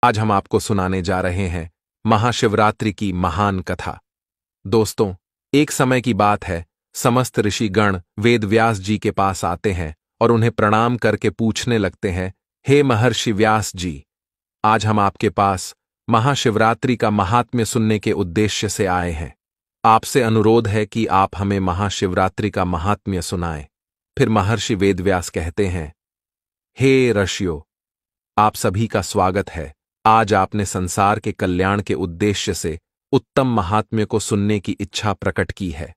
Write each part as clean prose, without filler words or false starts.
आज हम आपको सुनाने जा रहे हैं महाशिवरात्रि की महान कथा। दोस्तों, एक समय की बात है, समस्त ऋषिगण वेद व्यास जी के पास आते हैं और उन्हें प्रणाम करके पूछने लगते हैं, हे महर्षि व्यास जी, आज हम आपके पास महाशिवरात्रि का महात्म्य सुनने के उद्देश्य से आए हैं। आपसे अनुरोध है कि आप हमें महाशिवरात्रि का महात्म्य सुनाएं। फिर महर्षि वेदव्यास कहते हैं, हे ऋषियों, आप सभी का स्वागत है। आज आपने संसार के कल्याण के उद्देश्य से उत्तम महात्म्य को सुनने की इच्छा प्रकट की है।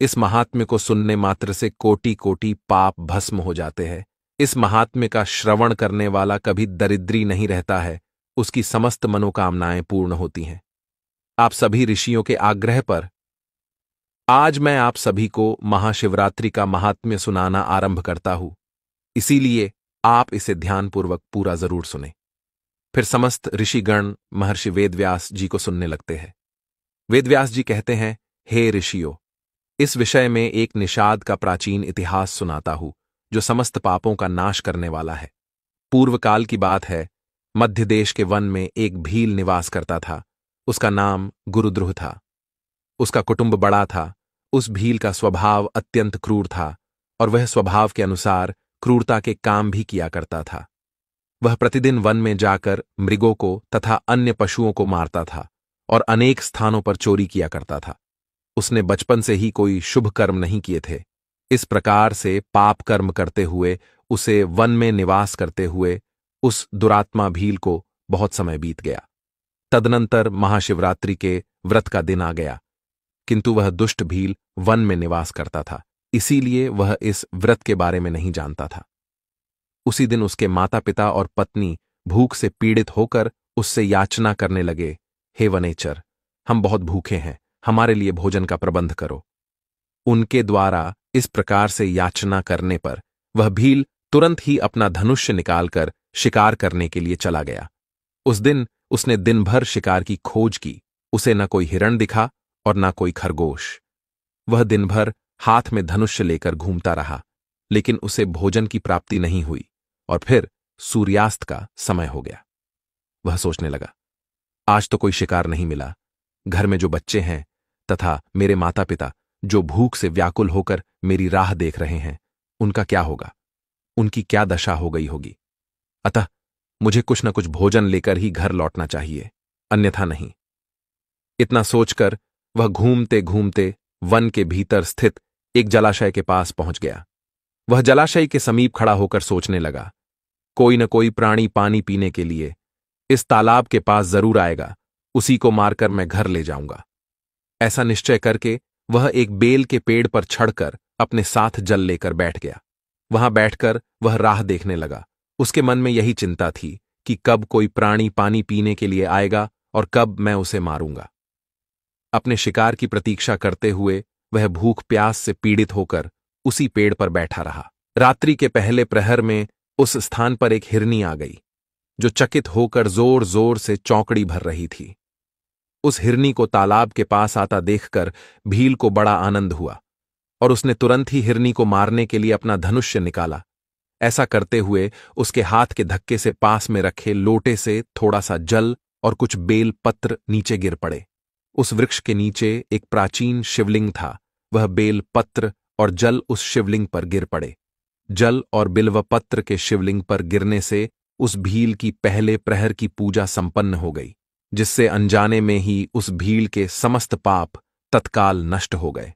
इस महात्म्य को सुनने मात्र से कोटि कोटि पाप भस्म हो जाते हैं। इस महात्म्य का श्रवण करने वाला कभी दरिद्री नहीं रहता है, उसकी समस्त मनोकामनाएं पूर्ण होती हैं। आप सभी ऋषियों के आग्रह पर आज मैं आप सभी को महाशिवरात्रि का महात्म्य सुनाना आरंभ करता हूं, इसीलिए आप इसे ध्यानपूर्वक पूरा जरूर सुने। फिर समस्त ऋषिगण महर्षि वेदव्यास जी को सुनने लगते हैं। वेदव्यास जी कहते हैं, हे ऋषियों, इस विषय में एक निषाद का प्राचीन इतिहास सुनाता हूं जो समस्त पापों का नाश करने वाला है। पूर्व काल की बात है, मध्य देश के वन में एक भील निवास करता था। उसका नाम गुरुद्रुह था। उसका कुटुंब बड़ा था। उस भील का स्वभाव अत्यंत क्रूर था और वह स्वभाव के अनुसार क्रूरता के काम भी किया करता था। वह प्रतिदिन वन में जाकर मृगों को तथा अन्य पशुओं को मारता था और अनेक स्थानों पर चोरी किया करता था। उसने बचपन से ही कोई शुभ कर्म नहीं किए थे। इस प्रकार से पाप कर्म करते हुए उसे वन में निवास करते हुए उस दुरात्मा भील को बहुत समय बीत गया। तदनंतर महाशिवरात्रि के व्रत का दिन आ गया, किंतु वह दुष्ट भील वन में निवास करता था, इसीलिए वह इस व्रत के बारे में नहीं जानता था। उसी दिन उसके माता पिता और पत्नी भूख से पीड़ित होकर उससे याचना करने लगे, हे वनेचर, हम बहुत भूखे हैं, हमारे लिए भोजन का प्रबंध करो। उनके द्वारा इस प्रकार से याचना करने पर वह भील तुरंत ही अपना धनुष्य निकालकर शिकार करने के लिए चला गया। उस दिन उसने दिन भर शिकार की खोज की। उसे न कोई हिरण दिखा और न कोई खरगोश। वह दिन भर हाथ में धनुष्य लेकर घूमता रहा, लेकिन उसे भोजन की प्राप्ति नहीं हुई और फिर सूर्यास्त का समय हो गया। वह सोचने लगा, आज तो कोई शिकार नहीं मिला। घर में जो बच्चे हैं तथा मेरे माता पिता जो भूख से व्याकुल होकर मेरी राह देख रहे हैं, उनका क्या होगा? उनकी क्या दशा हो गई होगी? अतः मुझे कुछ न कुछ भोजन लेकर ही घर लौटना चाहिए, अन्यथा नहीं। इतना सोचकर वह घूमते घूमते वन के भीतर स्थित एक जलाशय के पास पहुंच गया। वह जलाशय के समीप खड़ा होकर सोचने लगा, कोई न कोई प्राणी पानी पीने के लिए इस तालाब के पास जरूर आएगा, उसी को मारकर मैं घर ले जाऊंगा। ऐसा निश्चय करके वह एक बेल के पेड़ पर चढ़कर अपने साथ जल लेकर बैठ गया। वहां बैठकर वह राह देखने लगा। उसके मन में यही चिंता थी कि कब कोई प्राणी पानी पीने के लिए आएगा और कब मैं उसे मारूंगा। अपने शिकार की प्रतीक्षा करते हुए वह भूख प्यास से पीड़ित होकर उसी पेड़ पर बैठा रहा। रात्रि के पहले प्रहर में उस स्थान पर एक हिरनी आ गई, जो चकित होकर जोर जोर से चौकड़ी भर रही थी। उस हिरनी को तालाब के पास आता देखकर भील को बड़ा आनंद हुआ और उसने तुरंत ही हिरनी को मारने के लिए अपना धनुष्य निकाला। ऐसा करते हुए उसके हाथ के धक्के से पास में रखे लोटे से थोड़ा सा जल और कुछ बेल पत्र नीचे गिर पड़े। उस वृक्ष के नीचे एक प्राचीन शिवलिंग था। वह बेल पत्र और जल उस शिवलिंग पर गिर पड़े। जल और बिल्व पत्र के शिवलिंग पर गिरने से उस भील की पहले प्रहर की पूजा संपन्न हो गई, जिससे अनजाने में ही उस भील के समस्त पाप तत्काल नष्ट हो गए।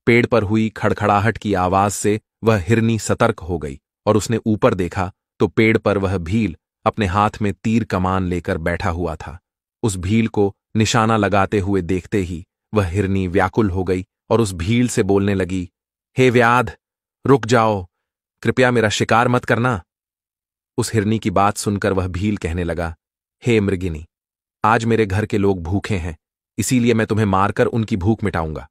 पेड़ पर हुई खड़खड़ाहट की आवाज से वह हिरनी सतर्क हो गई और उसने ऊपर देखा तो पेड़ पर वह भील अपने हाथ में तीर कमान लेकर बैठा हुआ था। उस भील को निशाना लगाते हुए देखते ही वह हिरनी व्याकुल हो गई और उस भील से बोलने लगी, हे व्याध, रुक जाओ, कृपया मेरा शिकार मत करना। उस हिरनी की बात सुनकर वह भील कहने लगा, हे मृगिनी, आज मेरे घर के लोग भूखे हैं, इसीलिए मैं तुम्हें मारकर उनकी भूख मिटाऊंगा।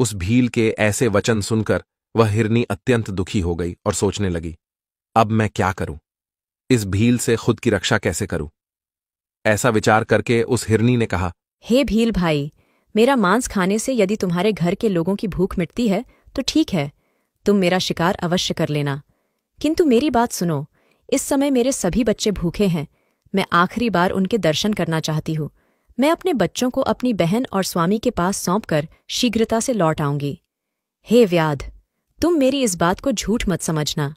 उस भील के ऐसे वचन सुनकर वह हिरनी अत्यंत दुखी हो गई और सोचने लगी, अब मैं क्या करूं? इस भील से खुद की रक्षा कैसे करूं? ऐसा विचार करके उस हिरनी ने कहा, हे भील भाई, मेरा मांस खाने से यदि तुम्हारे घर के लोगों की भूख मिटती है तो ठीक है, तुम मेरा शिकार अवश्य कर लेना। किंतु मेरी बात सुनो, इस समय मेरे सभी बच्चे भूखे हैं, मैं आखिरी बार उनके दर्शन करना चाहती हूँ। मैं अपने बच्चों को अपनी बहन और स्वामी के पास सौंपकर शीघ्रता से लौट आऊंगी। हे व्याध, तुम मेरी इस बात को झूठ मत समझना।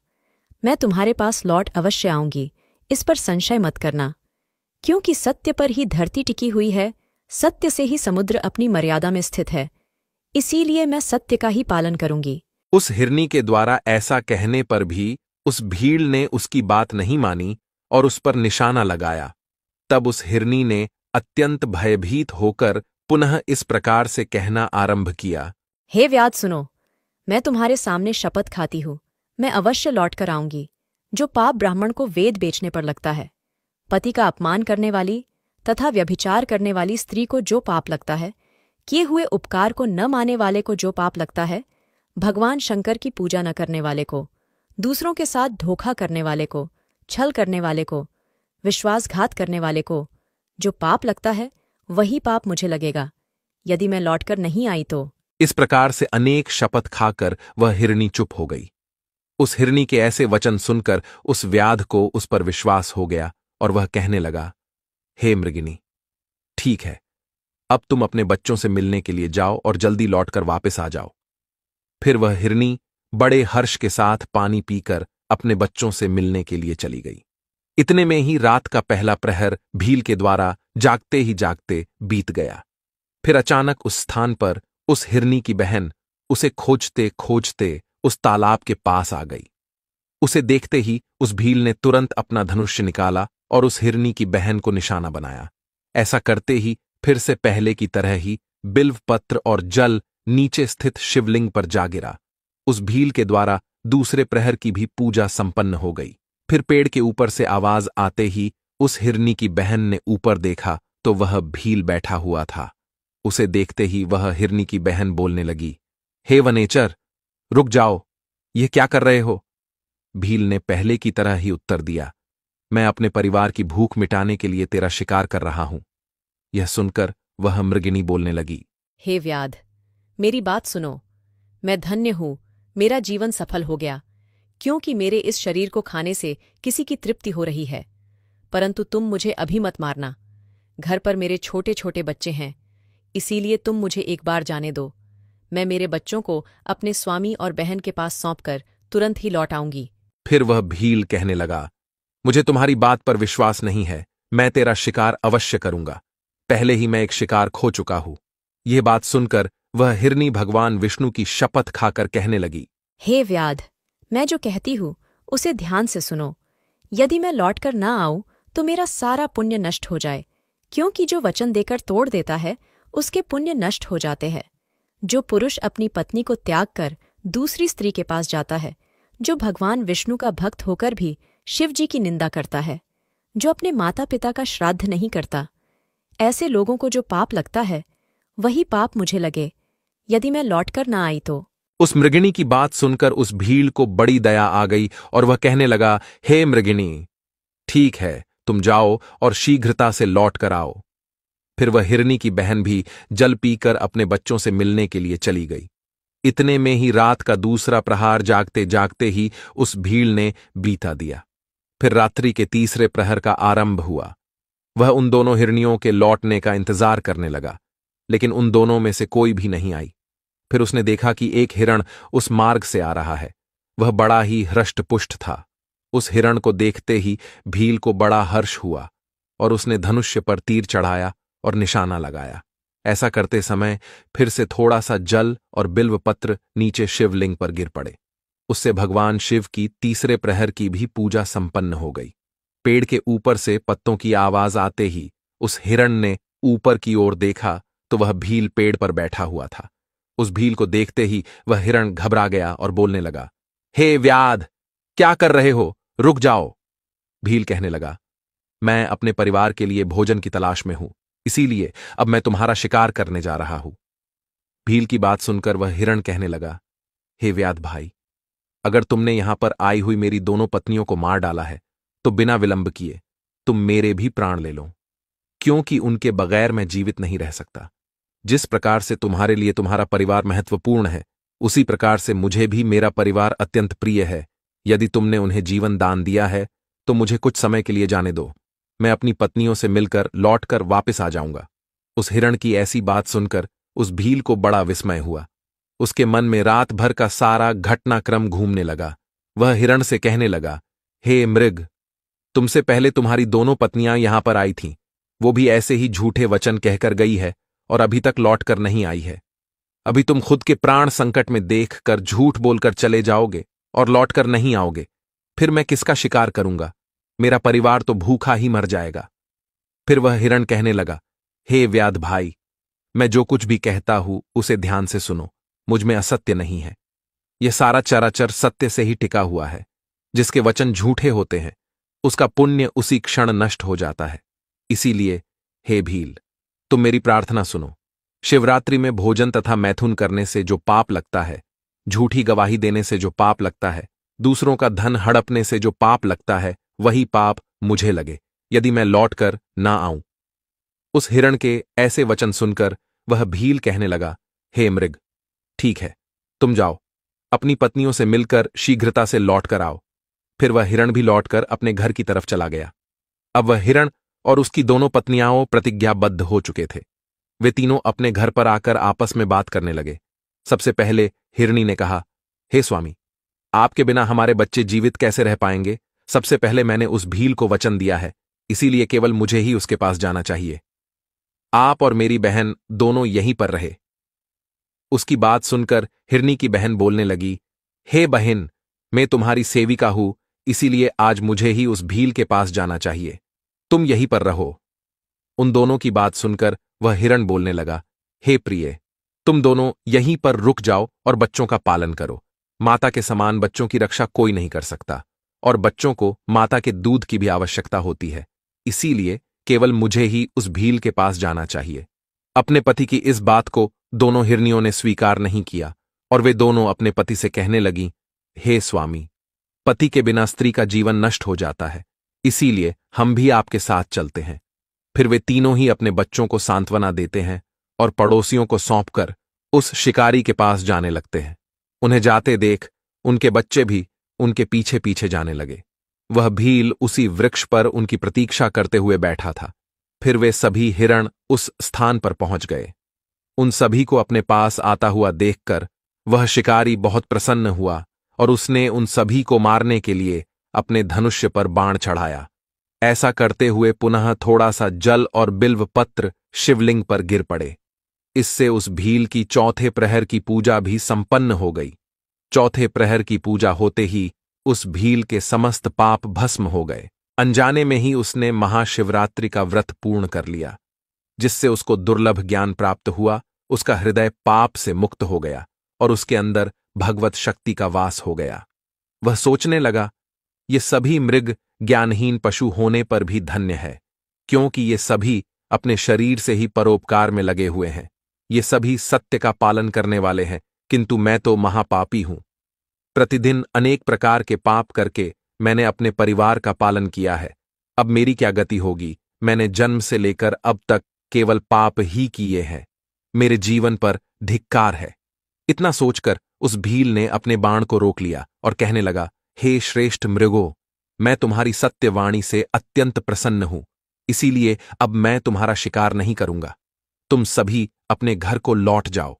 मैं तुम्हारे पास लौट अवश्य आऊंगी, इस पर संशय मत करना। क्योंकि सत्य पर ही धरती टिकी हुई है, सत्य से ही समुद्र अपनी मर्यादा में स्थित है, इसीलिए मैं सत्य का ही पालन करूंगी। उस हिरनी के द्वारा ऐसा कहने पर भी उस भीड़ ने उसकी बात नहीं मानी और उस पर निशाना लगाया। तब उस हिरनी ने अत्यंत भयभीत होकर पुनः इस प्रकार से कहना आरंभ किया। हे व्याध, सुनो, मैं तुम्हारे सामने शपथ खाती हूँ, मैं अवश्य लौट कर आऊंगी। जो पाप ब्राह्मण को वेद बेचने पर लगता है, पति का अपमान करने वाली तथा व्यभिचार करने वाली स्त्री को जो पाप लगता है, किए हुए उपकार को न मानने वाले को जो पाप लगता है, भगवान शंकर की पूजा न करने वाले को, दूसरों के साथ धोखा करने वाले को, छल करने वाले को, विश्वासघात करने वाले को जो पाप लगता है, वही पाप मुझे लगेगा यदि मैं लौटकर नहीं आई तो। इस प्रकार से अनेक शपथ खाकर वह हिरनी चुप हो गई। उस हिरनी के ऐसे वचन सुनकर उस व्याध को उस पर विश्वास हो गया और वह कहने लगा, हे मृगिनी, ठीक है, अब तुम अपने बच्चों से मिलने के लिए जाओ और जल्दी लौटकर वापस आ जाओ। फिर वह हिरनी बड़े हर्ष के साथ पानी पीकर अपने बच्चों से मिलने के लिए चली गई। इतने में ही रात का पहला प्रहर भील के द्वारा जागते ही जागते बीत गया। फिर अचानक उस स्थान पर उस हिरनी की बहन उसे खोजते खोजते उस तालाब के पास आ गई। उसे देखते ही उस भील ने तुरंत अपना धनुष्य निकाला और उस हिरनी की बहन को निशाना बनाया। ऐसा करते ही फिर से पहले की तरह ही बिल्व पत्र और जल नीचे स्थित शिवलिंग पर जा गिरा। उस भील के द्वारा दूसरे प्रहर की भी पूजा संपन्न हो गई। फिर पेड़ के ऊपर से आवाज आते ही उस हिरनी की बहन ने ऊपर देखा तो वह भील बैठा हुआ था। उसे देखते ही वह हिरनी की बहन बोलने लगी, हे वनेचर, रुक जाओ, ये क्या कर रहे हो? भील ने पहले की तरह ही उत्तर दिया, मैं अपने परिवार की भूख मिटाने के लिए तेरा शिकार कर रहा हूं। यह सुनकर वह मृगिनी बोलने लगी, हे व्याध, मेरी बात सुनो। मैं धन्य हूं, मेरा जीवन सफल हो गया, क्योंकि मेरे इस शरीर को खाने से किसी की तृप्ति हो रही है। परंतु तुम मुझे अभी मत मारना। घर पर मेरे छोटे छोटे बच्चे हैं, इसीलिए तुम मुझे एक बार जाने दो। मैं मेरे बच्चों को अपने स्वामी और बहन के पास सौंपकर तुरंत ही लौट आऊंगी। फिर वह भील कहने लगा, मुझे तुम्हारी बात पर विश्वास नहीं है, मैं तेरा शिकार अवश्य करूंगा। पहले ही मैं एक शिकार खो चुका हूं। यह बात सुनकर वह हिरनी भगवान विष्णु की शपथ खाकर कहने लगी, हे व्याध, मैं जो कहती हूं उसे ध्यान से सुनो। यदि मैं लौटकर न आऊं तो मेरा सारा पुण्य नष्ट हो जाए, क्योंकि जो वचन देकर तोड़ देता है उसके पुण्य नष्ट हो जाते हैं। जो पुरुष अपनी पत्नी को त्याग कर दूसरी स्त्री के पास जाता है, जो भगवान विष्णु का भक्त होकर भी शिव जी की निंदा करता है, जो अपने माता पिता का श्राद्ध नहीं करता, ऐसे लोगों को जो पाप लगता है वही पाप मुझे लगे यदि मैं लौटकर न आई तो। उस मृगिणी की बात सुनकर उस भील को बड़ी दया आ गई और वह कहने लगा, हे मृगिणी, ठीक है, तुम जाओ और शीघ्रता से लौट कर आओ। फिर वह हिरनी की बहन भी जल पीकर अपने बच्चों से मिलने के लिए चली गई। इतने में ही रात का दूसरा प्रहार जागते जागते ही उस भील ने बीता दिया। फिर रात्रि के तीसरे प्रहर का आरंभ हुआ। वह उन दोनों हिरनियों के लौटने का इंतजार करने लगा, लेकिन उन दोनों में से कोई भी नहीं आई। फिर उसने देखा कि एक हिरण उस मार्ग से आ रहा है। वह बड़ा ही हृष्टपुष्ट था। उस हिरण को देखते ही भील को बड़ा हर्ष हुआ और उसने धनुष्य पर तीर चढ़ाया और निशाना लगाया। ऐसा करते समय फिर से थोड़ा सा जल और बिल्व पत्र नीचे शिवलिंग पर गिर पड़े। उससे भगवान शिव की तीसरे प्रहर की भी पूजा संपन्न हो गई। पेड़ के ऊपर से पत्तों की आवाज आते ही उस हिरण ने ऊपर की ओर देखा तो वह भील पेड़ पर बैठा हुआ था। उस भील को देखते ही वह हिरण घबरा गया और बोलने लगा, हे व्याध, क्या कर रहे हो? रुक जाओ। भील कहने लगा, मैं अपने परिवार के लिए भोजन की तलाश में हूं, इसीलिए अब मैं तुम्हारा शिकार करने जा रहा हूं। भील की बात सुनकर वह हिरण कहने लगा, हे व्याध भाई, अगर तुमने यहां पर आई हुई मेरी दोनों पत्नियों को मार डाला है तो बिना विलंब किए तुम मेरे भी प्राण ले लो, क्योंकि उनके बगैर मैं जीवित नहीं रह सकता। जिस प्रकार से तुम्हारे लिए तुम्हारा परिवार महत्वपूर्ण है, उसी प्रकार से मुझे भी मेरा परिवार अत्यंत प्रिय है। यदि तुमने उन्हें जीवन दान दिया है तो मुझे कुछ समय के लिए जाने दो। मैं अपनी पत्नियों से मिलकर लौटकर वापस आ जाऊंगा। उस हिरण की ऐसी बात सुनकर उस भील को बड़ा विस्मय हुआ। उसके मन में रात भर का सारा घटनाक्रम घूमने लगा। वह हिरण से कहने लगा, हे मृग, तुमसे पहले तुम्हारी दोनों पत्नियां यहां पर आई थीं। वो भी ऐसे ही झूठे वचन कहकर गई है और अभी तक लौटकर नहीं आई है। अभी तुम खुद के प्राण संकट में देखकर झूठ बोलकर चले जाओगे और लौटकर नहीं आओगे। फिर मैं किसका शिकार करूंगा? मेरा परिवार तो भूखा ही मर जाएगा। फिर वह हिरण कहने लगा, हे व्याध भाई, मैं जो कुछ भी कहता हूं उसे ध्यान से सुनो। मुझ में असत्य नहीं है। यह सारा चराचर सत्य से ही टिका हुआ है। जिसके वचन झूठे होते हैं उसका पुण्य उसी क्षण नष्ट हो जाता है। इसीलिए हे भील, तुम मेरी प्रार्थना सुनो। शिवरात्रि में भोजन तथा मैथुन करने से जो पाप लगता है, झूठी गवाही देने से जो पाप लगता है, दूसरों का धन हड़पने से जो पाप लगता है, वही पाप मुझे लगे यदि मैं लौटकर ना आऊं। उस हिरण के ऐसे वचन सुनकर वह भील कहने लगा, हे मृग, ठीक है, तुम जाओ, अपनी पत्नियों से मिलकर शीघ्रता से लौटकर आओ। फिर वह हिरण भी लौटकर अपने घर की तरफ चला गया। अब वह हिरण और उसकी दोनों पत्नियां प्रतिज्ञाबद्ध हो चुके थे। वे तीनों अपने घर पर आकर आपस में बात करने लगे। सबसे पहले हिरणी ने कहा, हे स्वामी, आपके बिना हमारे बच्चे जीवित कैसे रह पाएंगे? सबसे पहले मैंने उस भील को वचन दिया है, इसीलिए केवल मुझे ही उसके पास जाना चाहिए। आप और मेरी बहन दोनों यहीं पर रहे। उसकी बात सुनकर हिरनी की बहन बोलने लगी, हे बहन, मैं तुम्हारी सेविका हूं, इसीलिए आज मुझे ही उस भील के पास जाना चाहिए। तुम यहीं पर रहो। उन दोनों की बात सुनकर वह हिरण बोलने लगा, हे प्रिय, तुम दोनों यहीं पर रुक जाओ और बच्चों का पालन करो। माता के समान बच्चों की रक्षा कोई नहीं कर सकता और बच्चों को माता के दूध की भी आवश्यकता होती है। इसीलिए केवल मुझे ही उस भील के पास जाना चाहिए। अपने पति की इस बात को दोनों हिरनियों ने स्वीकार नहीं किया और वे दोनों अपने पति से कहने लगीं, हे स्वामी, पति के बिना स्त्री का जीवन नष्ट हो जाता है, इसीलिए हम भी आपके साथ चलते हैं। फिर वे तीनों ही अपने बच्चों को सांत्वना देते हैं और पड़ोसियों को सौंपकर उस शिकारी के पास जाने लगते हैं। उन्हें जाते देख उनके बच्चे भी उनके पीछे पीछे जाने लगे। वह भील उसी वृक्ष पर उनकी प्रतीक्षा करते हुए बैठा था। फिर वे सभी हिरण उस स्थान पर पहुंच गए। उन सभी को अपने पास आता हुआ देखकर वह शिकारी बहुत प्रसन्न हुआ और उसने उन सभी को मारने के लिए अपने धनुष्य पर बाण चढ़ाया। ऐसा करते हुए पुनः थोड़ा सा जल और बिल्व पत्र शिवलिंग पर गिर पड़े। इससे उस भील की चौथे प्रहर की पूजा भी संपन्न हो गई। चौथे प्रहर की पूजा होते ही उस भील के समस्त पाप भस्म हो गए। अनजाने में ही उसने महाशिवरात्रि का व्रत पूर्ण कर लिया, जिससे उसको दुर्लभ ज्ञान प्राप्त हुआ। उसका हृदय पाप से मुक्त हो गया और उसके अंदर भगवत शक्ति का वास हो गया। वह सोचने लगा, ये सभी मृग ज्ञानहीन पशु होने पर भी धन्य है, क्योंकि ये सभी अपने शरीर से ही परोपकार में लगे हुए हैं। ये सभी सत्य का पालन करने वाले हैं, किंतु मैं तो महापापी हूं। प्रतिदिन अनेक प्रकार के पाप करके मैंने अपने परिवार का पालन किया है। अब मेरी क्या गति होगी? मैंने जन्म से लेकर अब तक केवल पाप ही किए हैं। मेरे जीवन पर धिक्कार है। इतना सोचकर उस भील ने अपने बाण को रोक लिया और कहने लगा, हे श्रेष्ठ मृगो, मैं तुम्हारी सत्यवाणी से अत्यंत प्रसन्न हूं, इसीलिए अब मैं तुम्हारा शिकार नहीं करूंगा। तुम सभी अपने घर को लौट जाओ।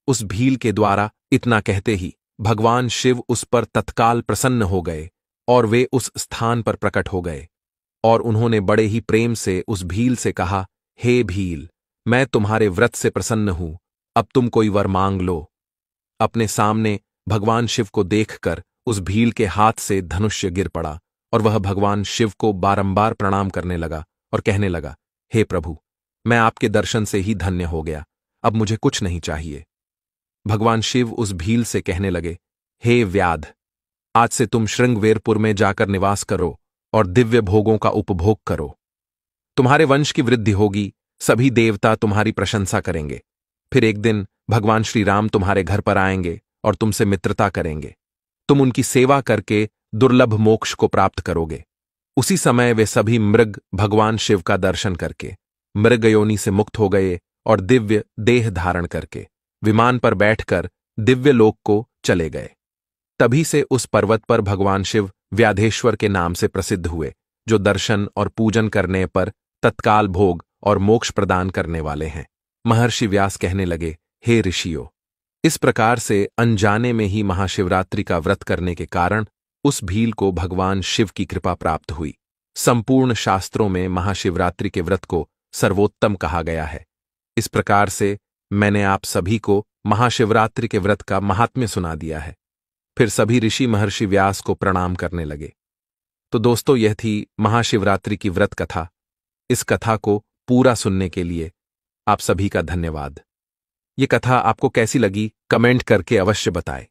उस भील के द्वारा इतना कहते ही भगवान शिव उस पर तत्काल प्रसन्न हो गए और वे उस स्थान पर प्रकट हो गए और उन्होंने बड़े ही प्रेम से उस भील से कहा, हे भील, मैं तुम्हारे व्रत से प्रसन्न हूं, अब तुम कोई वर मांग लो। अपने सामने भगवान शिव को देखकर उस भील के हाथ से धनुष्य गिर पड़ा और वह भगवान शिव को बारंबार प्रणाम करने लगा और कहने लगा, हे प्रभु, मैं आपके दर्शन से ही धन्य हो गया, अब मुझे कुछ नहीं चाहिए। भगवान शिव उस भील से कहने लगे, हे व्याध, आज से तुम श्रृंगवेरपुर में जाकर निवास करो और दिव्य भोगों का उपभोग करो। तुम्हारे वंश की वृद्धि होगी, सभी देवता तुम्हारी प्रशंसा करेंगे। फिर एक दिन भगवान श्री राम तुम्हारे घर पर आएंगे और तुमसे मित्रता करेंगे। तुम उनकी सेवा करके दुर्लभ मोक्ष को प्राप्त करोगे। उसी समय वे सभी मृग भगवान शिव का दर्शन करके मृग योनि से मुक्त हो गए और दिव्य देह धारण करके विमान पर बैठकर दिव्य लोक को चले गए। तभी से उस पर्वत पर भगवान शिव व्याधेश्वर के नाम से प्रसिद्ध हुए। जो दर्शन और पूजन करने पर तत्काल भोग और मोक्ष प्रदान करने वाले हैं। महर्षि व्यास कहने लगे, हे ऋषियों, इस प्रकार से अनजाने में ही महाशिवरात्रि का व्रत करने के कारण उस भील को भगवान शिव की कृपा प्राप्त हुई। संपूर्ण शास्त्रों में महाशिवरात्रि के व्रत को सर्वोत्तम कहा गया है। इस प्रकार से मैंने आप सभी को महाशिवरात्रि के व्रत का महात्म्य सुना दिया है। फिर सभी ऋषि महर्षि व्यास को प्रणाम करने लगे। तो दोस्तों, यह थी महाशिवरात्रि की व्रत कथा। इस कथा को पूरा सुनने के लिए आप सभी का धन्यवाद। ये कथा आपको कैसी लगी कमेंट करके अवश्य बताएं।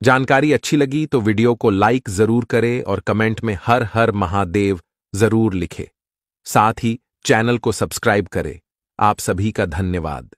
जानकारी अच्छी लगी तो वीडियो को लाइक जरूर करें और कमेंट में हर हर महादेव जरूर लिखें। साथ ही चैनल को सब्सक्राइब करें। आप सभी का धन्यवाद।